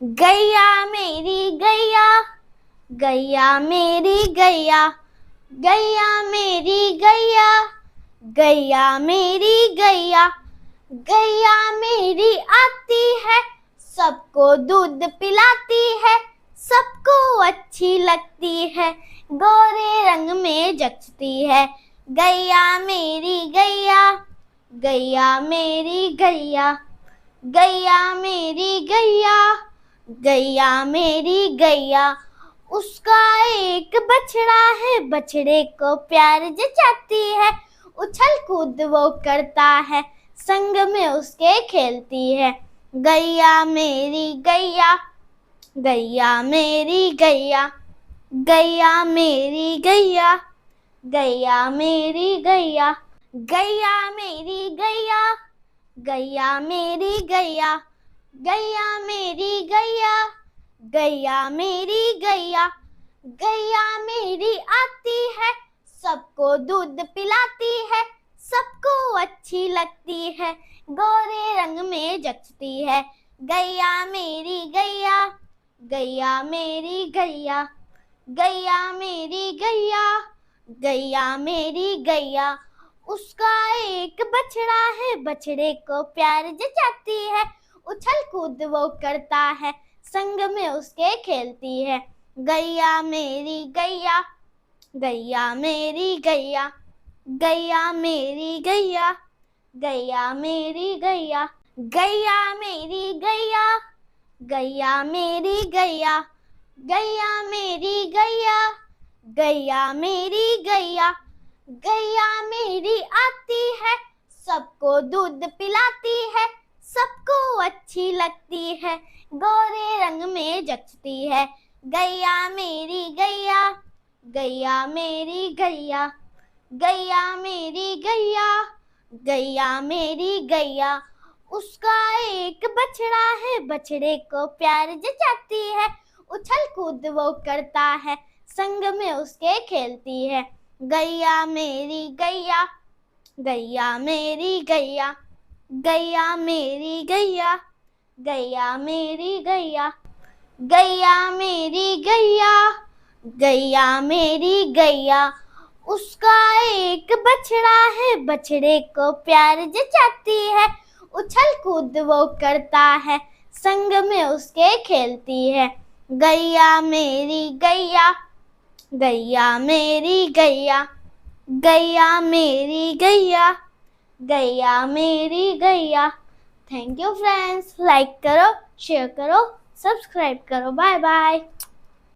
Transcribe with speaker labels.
Speaker 1: गैया मेरी गैया, गैया मेरी गैया, गैया मेरी गैया, गैया मेरी गैया, गैया मेरी आती है, सबको दूध पिलाती है, सबको अच्छी लगती है, गोरे रंग में जचती है। गैया मेरी गैया, गैया मेरी गैया, गैया मेरी गैया, गैया मेरी गैया। उसका एक बछड़ा है, बछड़े को प्यार जताती है, उछल कूद वो करता है, संग में उसके खेलती है। गैया मेरी गैया, गैया मेरी गैया, गैया मेरी गैया, गैया मेरी गैया, गैया मेरी गैया, गैया मेरी गैया, गैया मेरी गैया, गैया मेरी गैया, गैया मेरी आती है, सबको दूध पिलाती है, सबको अच्छी लगती है, गोरे रंग में जचती है। गैया मेरी गैया, गैया मेरी गैया, गैया मेरी गैया, गैया मेरी गैया। उसका एक बछड़ा है, बछड़े को प्यार जताती है, उछल कूद वो करता है, संग में उसके खेलती है। गैया मेरी गैया, गैया मेरी गैया, गैया मेरी गैया, गैया मेरी गैया, गैया मेरी गैया, गैया मेरी गैया, गैया मेरी गैया, गैया मेरी गैया, गैया मेरी आती है, सबको दूध पिलाती है, सबको अच्छी लगती है, गोरे रंग में जचती है। गैया मेरी गैया, गैया मेरी गैया, गैया मेरी गैया, गैया मेरी गैया। उसका एक बछड़ा है, बछड़े को प्यार जताती है, उछल कूद वो करता है, संग में उसके खेलती है। गैया मेरी गैया, गैया मेरी गैया, गैया मेरी गैया, गैया मेरी गैया, गैया मेरी गैया, गैया मेरी गैया। उसका एक बछड़ा है, बछड़े को प्यार जताती है, उछल कूद वो करता है, संग में उसके खेलती है। गैया मेरी गैया, गैया मेरी गैया, गैया मेरी गैया, गैया मेरी गैया। थैंक यू फ्रेंड्स, लाइक करो, शेयर करो, सब्सक्राइब करो। Bye bye.